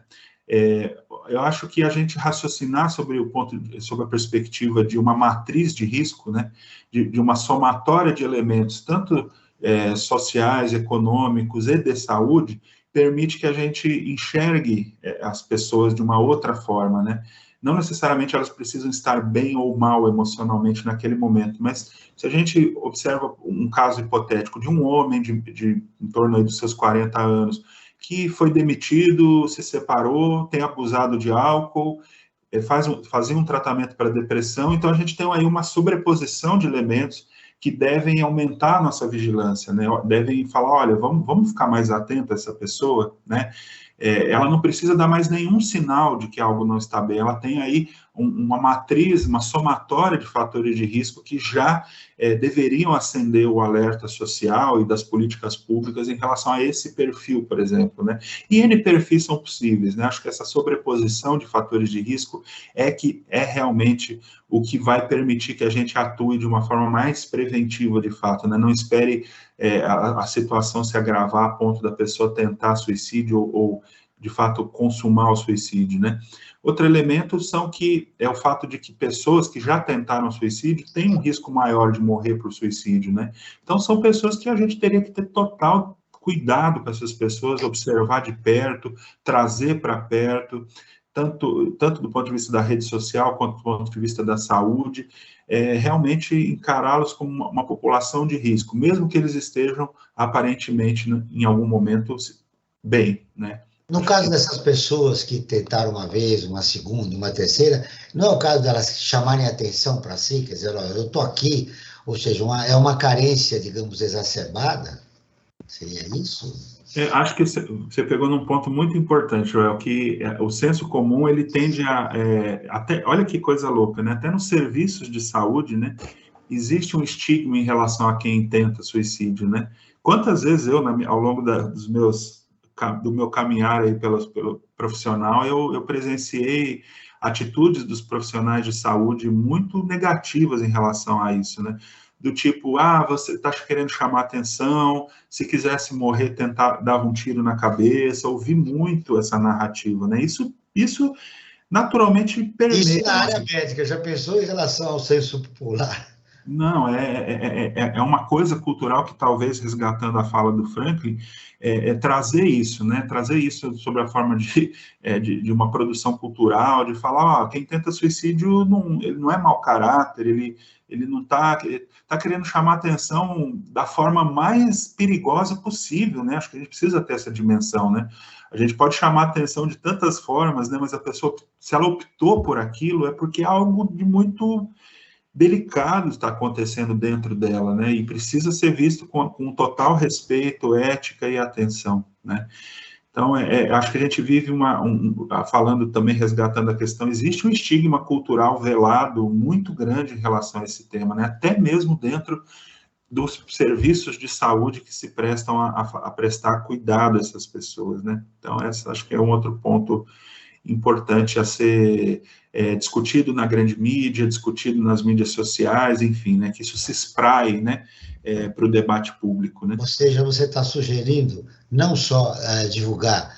Eu acho que a gente raciocinar sobre a perspectiva de uma matriz de risco, né? De uma somatória de elementos, tanto sociais, econômicos e de saúde, permite que a gente enxergue as pessoas de uma outra forma, né? Não necessariamente elas precisam estar bem ou mal emocionalmente naquele momento, mas se a gente observa um caso hipotético de um homem em torno aí dos seus 40 anos, que foi demitido, se separou, tem abusado de álcool, fazia um tratamento para depressão, então a gente tem aí uma sobreposição de elementos que devem aumentar a nossa vigilância, né? Devem falar, olha, vamos ficar mais atento a essa pessoa, né? Ela não precisa dar mais nenhum sinal de que algo não está bem, ela tem aí uma matriz, uma somatória de fatores de risco que já deveriam acender o alerta social e das políticas públicas em relação a esse perfil, por exemplo, né? E N perfis são possíveis, né? Acho que essa sobreposição de fatores de risco que é realmente o que vai permitir que a gente atue de uma forma mais preventiva, de fato, né? Não espere a situação se agravar a ponto da pessoa tentar suicídio ou de fato, consumar o suicídio, né? Outro elemento é o fato de que pessoas que já tentaram suicídio têm um risco maior de morrer por suicídio, né? Então, são pessoas que a gente teria que ter total cuidado com essas pessoas, observar de perto, trazer para perto, tanto do ponto de vista da rede social, quanto do ponto de vista da saúde, realmente encará-los como uma população de risco, mesmo que eles estejam, aparentemente, em algum momento, bem, né? No caso dessas pessoas que tentaram uma vez, uma segunda, uma terceira, não é o caso delas chamarem atenção para si, quer dizer, ó, eu estou aqui, ou seja, é uma carência, digamos, exacerbada? Seria isso? Acho que você pegou num ponto muito importante, Joel, que o senso comum, ele tende até, olha que coisa louca, né? Até nos serviços de saúde, né, existe um estigma em relação a quem tenta suicídio, né? Quantas vezes eu, ao longo do meu caminhar aí pelo profissional, eu presenciei atitudes dos profissionais de saúde muito negativas em relação a isso, né? Do tipo, você está querendo chamar atenção, se quisesse morrer, dava um tiro na cabeça. Ouvi muito essa narrativa, né? Isso naturalmente permeia. Isso na área médica, já pensou em relação ao senso popular? Não, é uma coisa cultural que talvez, resgatando a fala do Franklin, trazer isso, né? Trazer isso sobre a forma de uma produção cultural, de falar, quem tenta suicídio, ele não é mau caráter, ele não está querendo chamar atenção da forma mais perigosa possível, né? Acho que a gente precisa ter essa dimensão, né? A gente pode chamar atenção de tantas formas, né? Mas a pessoa, se ela optou por aquilo, é porque é algo de muito delicado está acontecendo dentro dela, né? E precisa ser visto com total respeito, ética e atenção, né? Então, acho que a gente vive falando também, resgatando a questão, existe um estigma cultural velado muito grande em relação a esse tema, né? Até mesmo dentro dos serviços de saúde que se prestam a prestar cuidado a essas pessoas, né? Então, acho que é um outro ponto importante a ser discutido na grande mídia, discutido nas mídias sociais, enfim, né, que isso se espraie, né, para o debate público, né? Ou seja, você está sugerindo não só divulgar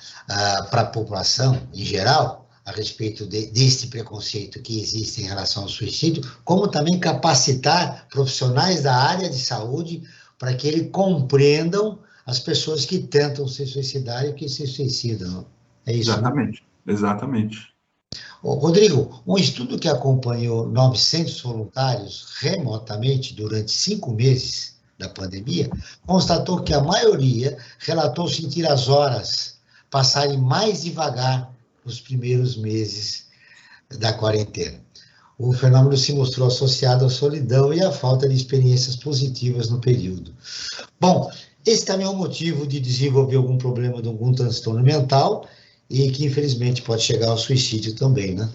para a população em geral a respeito deste preconceito que existe em relação ao suicídio, como também capacitar profissionais da área de saúde para que eles compreendam as pessoas que tentam se suicidar e que se suicidam. É isso, exatamente, né? Exatamente. Rodrigo, um estudo que acompanhou 900 voluntários remotamente durante 5 meses da pandemia constatou que a maioria relatou sentir as horas passarem mais devagar nos primeiros meses da quarentena. O fenômeno se mostrou associado à solidão e à falta de experiências positivas no período. Bom, esse também é um motivo de desenvolver algum problema de algum transtorno mental e que, infelizmente, pode chegar ao suicídio também, né?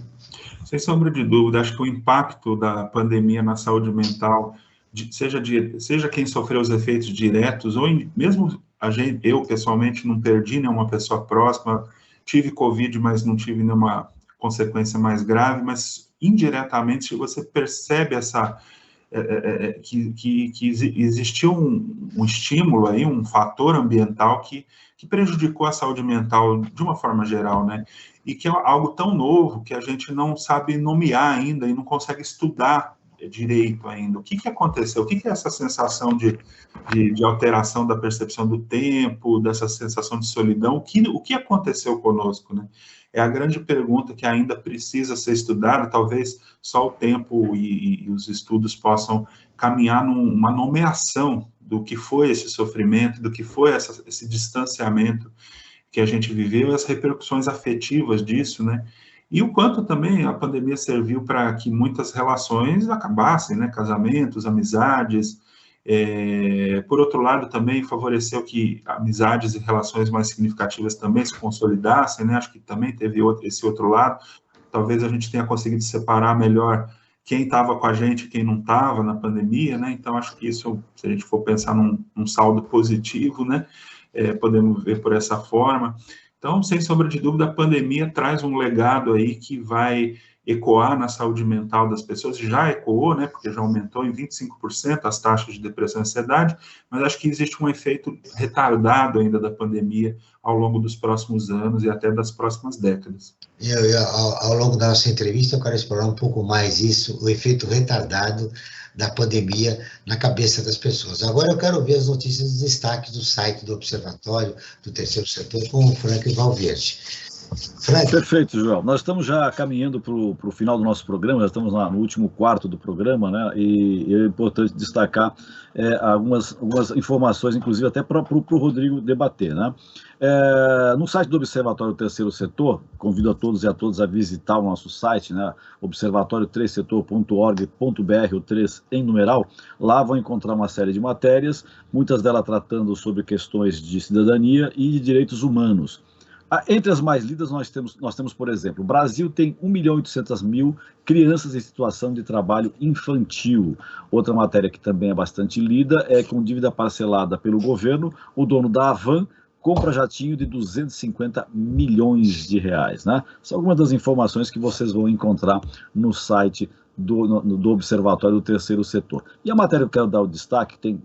Sem sombra de dúvida, acho que o impacto da pandemia na saúde mental, seja quem sofreu os efeitos diretos, ou mesmo eu, pessoalmente, não perdi nenhuma pessoa próxima, tive Covid, mas não tive nenhuma consequência mais grave, mas, indiretamente, você percebe que existiu um estímulo aí, um fator ambiental que prejudicou a saúde mental de uma forma geral, né? E que é algo tão novo que a gente não sabe nomear ainda e não consegue estudar direito ainda. O que aconteceu? O que é essa sensação de alteração da percepção do tempo, dessa sensação de solidão? O que aconteceu conosco, né? É a grande pergunta que ainda precisa ser estudada, talvez só o tempo e os estudos possam caminhar numa nomeação do que foi esse sofrimento, do que foi esse distanciamento que a gente viveu, as repercussões afetivas disso, né? E o quanto também a pandemia serviu para que muitas relações acabassem, né? Casamentos, amizades. Por outro lado, também favoreceu que amizades e relações mais significativas também se consolidassem, né? Acho que também teve esse outro lado. talvez a gente tenha conseguido separar melhor quem estava com a gente e quem não estava na pandemia, né? Então, acho que isso, se a gente for pensar num saldo positivo, né? Podemos ver por essa forma. Então, sem sombra de dúvida, a pandemia traz um legado aí que vai ecoar na saúde mental das pessoas, já ecoou, né, porque já aumentou em 25% as taxas de depressão e ansiedade, mas acho que existe um efeito retardado ainda da pandemia ao longo dos próximos anos e até das próximas décadas. Ao longo da nossa entrevista, eu quero explorar um pouco mais isso, o efeito retardado da pandemia na cabeça das pessoas. Agora eu quero ver as notícias de destaque do site do Observatório do Terceiro Setor com o Frank Valverde. Frank. Perfeito, João. Nós estamos já caminhando para o final do nosso programa, já estamos no último quarto do programa, né? E é importante destacar algumas informações, inclusive até para o Rodrigo debater, né? No site do Observatório do Terceiro Setor, convido a todos e a todas a visitar o nosso site, né? observatório3setor.org.br, o 3 em numeral. Lá vão encontrar uma série de matérias, muitas delas tratando sobre questões de cidadania e de direitos humanos. Entre as mais lidas, nós temos, por exemplo, o Brasil tem 1.800.000 crianças em situação de trabalho infantil. Outra matéria que também é bastante lida é com dívida parcelada pelo governo, o dono da Havan compra jatinho de 250 milhões de reais, né? São algumas das informações que vocês vão encontrar no site do Observatório do Terceiro Setor. E a matéria que eu quero dar o destaque tem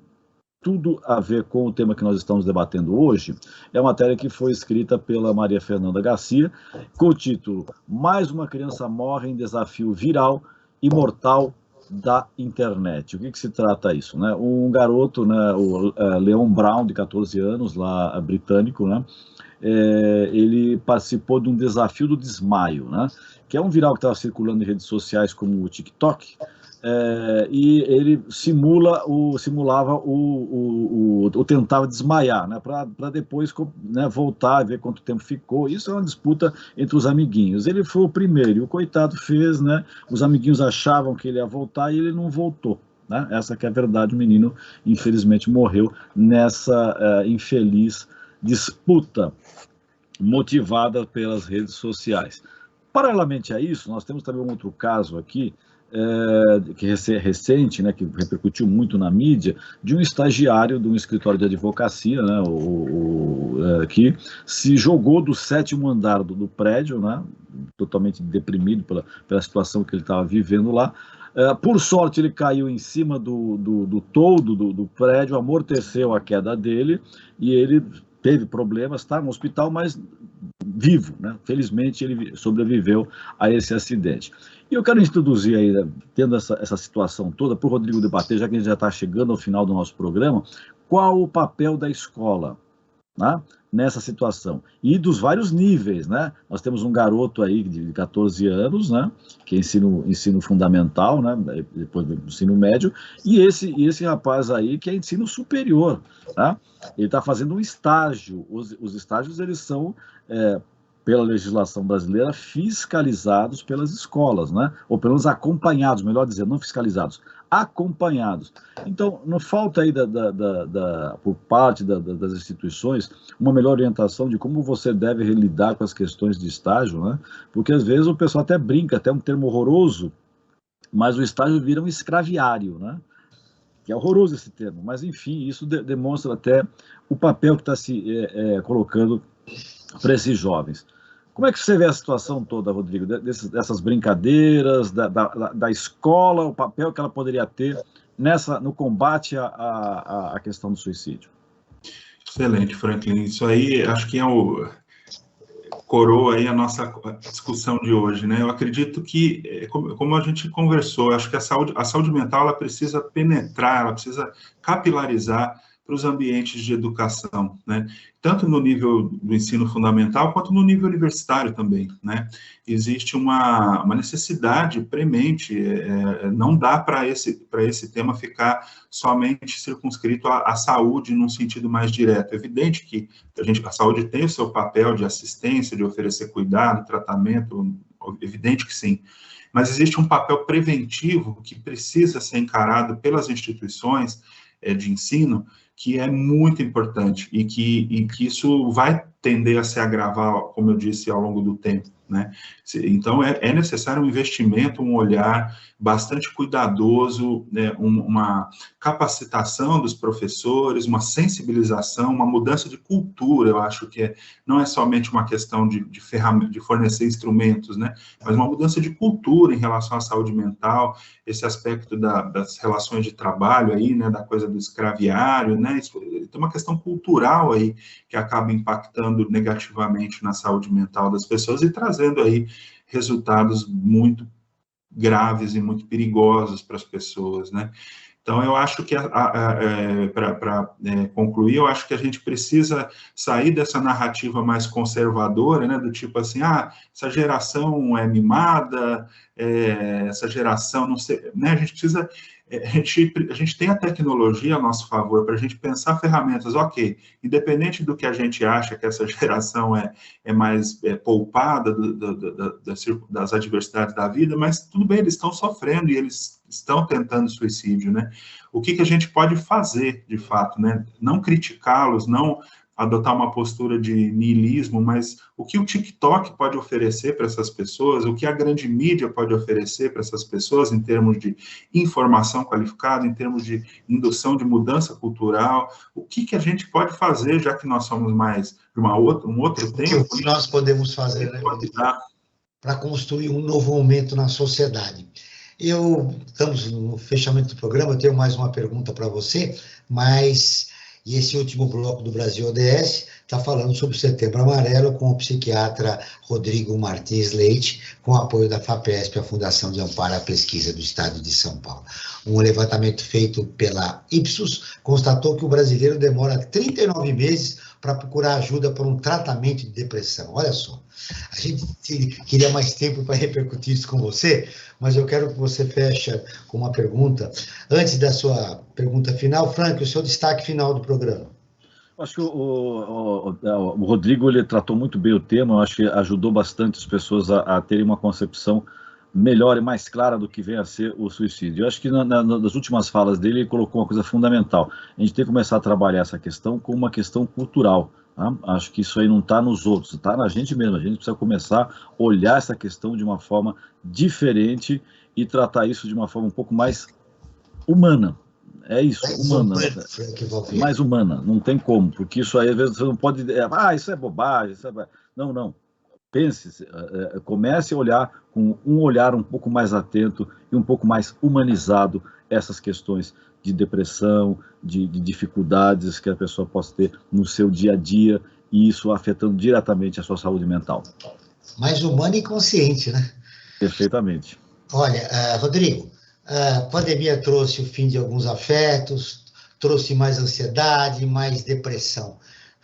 tudo a ver com o tema que nós estamos debatendo hoje, é uma matéria que foi escrita pela Maria Fernanda Garcia, com o título Mais uma criança morre em desafio viral e mortal da internet. O que se trata isso, né? Um garoto, né, o Leon Brown, de 14 anos, lá britânico, né? Ele participou de um desafio do desmaio, né? Que é um viral que estava circulando em redes sociais como o TikTok, e ele tentava desmaiar, né, para depois, né, voltar, ver quanto tempo ficou. Isso é uma disputa entre os amiguinhos. Ele foi o primeiro, e o coitado fez, né, os amiguinhos achavam que ele ia voltar e ele não voltou. Né? Essa que é a verdade, o menino, infelizmente, morreu nessa infeliz disputa motivada pelas redes sociais. Paralelamente a isso, nós temos também um outro caso aqui, que é recente, né, que repercutiu muito na mídia, de um estagiário de um escritório de advocacia, né, que se jogou do 7º andar do prédio, né, totalmente deprimido pela situação que ele estava vivendo lá. Por sorte, ele caiu em cima do toldo do prédio, amorteceu a queda dele e ele teve problemas, está no hospital, mas vivo, né? Felizmente ele sobreviveu a esse acidente. E eu quero introduzir aí, tendo essa situação toda, para o Rodrigo debater, já que a gente já está chegando ao final do nosso programa, qual o papel da escola, né, nessa situação? E dos vários níveis, né? Nós temos um garoto aí de 14 anos, né, que é ensino fundamental, né, depois do ensino médio, e esse rapaz aí que é ensino superior, né? Ele está fazendo um estágio. Os estágios, eles são, pela legislação brasileira, fiscalizados pelas escolas, né? Ou pelo menos acompanhados, melhor dizer, não fiscalizados, acompanhados. Então, não falta aí, por parte das instituições, uma melhor orientação de como você deve lidar com as questões de estágio, né? Porque às vezes o pessoal até brinca, até um termo horroroso, mas o estágio vira um escraviário, né? Que é horroroso esse termo, mas enfim, isso demonstra até o papel que está se colocando para esses jovens. Como é que você vê a situação toda, Rodrigo, dessas brincadeiras, da escola, o papel que ela poderia ter no combate à questão do suicídio? Excelente, Franklin. Isso aí, acho que coroa aí a nossa discussão de hoje, né? Eu acredito que, como a gente conversou, acho que a saúde mental, ela precisa penetrar, ela precisa capilarizar para os ambientes de educação, né? Tanto no nível do ensino fundamental, quanto no nível universitário também, né? Existe uma necessidade premente, não dá para esse tema ficar somente circunscrito à saúde num sentido mais direto. É evidente que a saúde tem o seu papel de assistência, de oferecer cuidado, tratamento, evidente que sim, mas existe um papel preventivo que precisa ser encarado pelas instituições de ensino, que é muito importante e que isso vai tender a se agravar, como eu disse, ao longo do tempo. né? Então, é necessário um investimento, um olhar bastante cuidadoso, né? Uma capacitação dos professores, uma sensibilização, uma mudança de cultura. Eu acho que não é somente uma questão de fornecer instrumentos, né? Mas uma mudança de cultura em relação à saúde mental, esse aspecto das relações de trabalho aí, né? Da coisa do escraviário, né? Tem uma questão cultural aí que acaba impactando negativamente na saúde mental das pessoas e trazendo aí resultados muito graves e muito perigosos para as pessoas, né? Então, eu acho que, para concluir, eu acho que a gente precisa sair dessa narrativa mais conservadora, né, do tipo assim, essa geração é mimada, essa geração, não sei, né, a gente precisa, a gente tem a tecnologia a nosso favor para a gente pensar ferramentas, ok, independente do que a gente acha que essa geração é mais poupada das adversidades da vida, mas tudo bem, eles estão sofrendo e eles estão tentando suicídio, né? O que a gente pode fazer, de fato, né? Não criticá-los, não adotar uma postura de niilismo, mas o que o TikTok pode oferecer para essas pessoas, o que a grande mídia pode oferecer para essas pessoas em termos de informação qualificada, em termos de indução de mudança cultural, o que a gente pode fazer, já que nós somos mais de um outro tempo. O que nós podemos fazer, né, para construir um novo momento na sociedade. Estamos no fechamento do programa, eu tenho mais uma pergunta para você, e esse último bloco do Brasil ODS está falando sobre o Setembro Amarelo com o psiquiatra Rodrigo Martins Leite, com apoio da FAPESP, a Fundação de Amparo à Pesquisa do Estado de São Paulo. Um levantamento feito pela Ipsos constatou que o brasileiro demora 39 meses para procurar ajuda por um tratamento de depressão. Olha só, a gente queria mais tempo para repercutir isso com você, mas eu quero que você feche com uma pergunta. Antes da sua pergunta final, Frank, o seu destaque final do programa. Acho que o Rodrigo ele tratou muito bem o tema, eu acho que ajudou bastante as pessoas a terem uma concepção melhor e mais clara do que vem a ser o suicídio. Eu acho que nas últimas falas dele, ele colocou uma coisa fundamental. A gente tem que começar a trabalhar essa questão como uma questão cultural. Tá? Acho que isso aí não está nos outros, está na gente mesmo. A gente precisa começar a olhar essa questão de uma forma diferente e tratar isso de uma forma um pouco mais humana. É isso, humana. Mais humana, não tem como, porque isso aí às vezes você não pode... isso é bobagem, isso é... Não. Pense, comece a olhar com um olhar um pouco mais atento e um pouco mais humanizado essas questões de depressão, de dificuldades que a pessoa possa ter no seu dia a dia, e isso afetando diretamente a sua saúde mental. Mais humano e consciente, né? Perfeitamente. Olha, Rodrigo, a pandemia trouxe o fim de alguns afetos, trouxe mais ansiedade, mais depressão.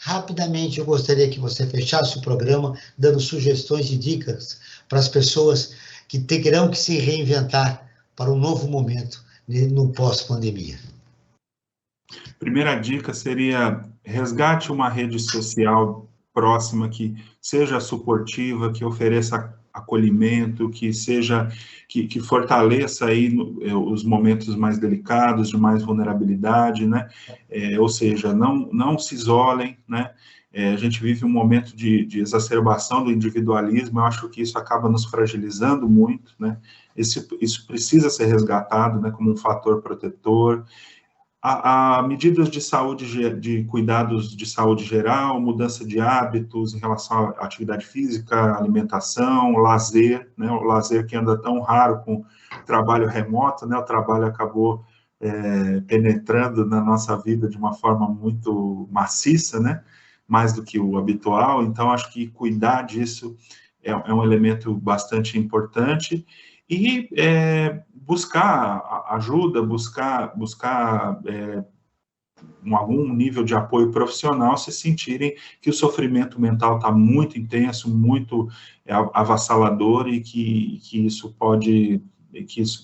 Rapidamente, eu gostaria que você fechasse o programa dando sugestões e dicas para as pessoas que terão que se reinventar para um novo momento no pós-pandemia. Primeira dica seria resgate uma rede social próxima que seja suportiva, que ofereça acolhimento, que fortaleça aí os momentos mais delicados, de mais vulnerabilidade, né? Ou seja, não se isolem, né? A gente vive um momento de exacerbação do individualismo, eu acho que isso acaba nos fragilizando muito, né? Isso precisa ser resgatado, né, como um fator protetor. Medidas de saúde, de cuidados de saúde geral, mudança de hábitos em relação à atividade física, alimentação, lazer, né, o lazer que anda tão raro com trabalho remoto, né, o trabalho acabou penetrando na nossa vida de uma forma muito maciça, né, mais do que o habitual, então acho que cuidar disso é um elemento bastante importante, e buscar ajuda, buscar algum nível de apoio profissional se sentirem que o sofrimento mental está muito intenso, muito avassalador, e que isso pode,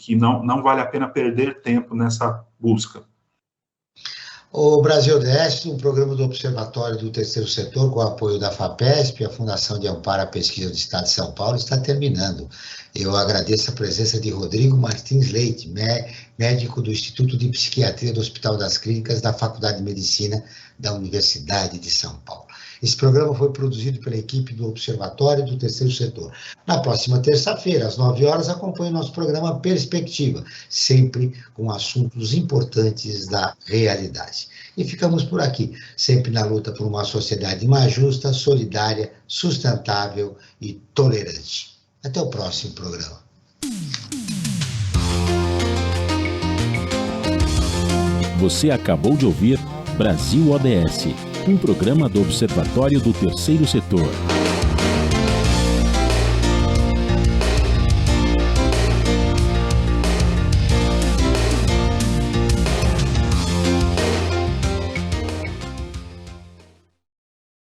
que não vale a pena perder tempo nessa busca. O Brasil ODS, um programa do Observatório do Terceiro Setor, com o apoio da FAPESP, a Fundação de Amparo à Pesquisa do Estado de São Paulo, está terminando. Eu agradeço a presença de Rodrigo Martins Leite, médico do Instituto de Psiquiatria do Hospital das Clínicas da Faculdade de Medicina da Universidade de São Paulo. Esse programa foi produzido pela equipe do Observatório do Terceiro Setor. Na próxima terça-feira, às 9 horas, acompanhe nosso programa Perspectiva, sempre com assuntos importantes da realidade. E ficamos por aqui, sempre na luta por uma sociedade mais justa, solidária, sustentável e tolerante. Até o próximo programa. Você acabou de ouvir Brasil ODS, um programa do Observatório do Terceiro Setor.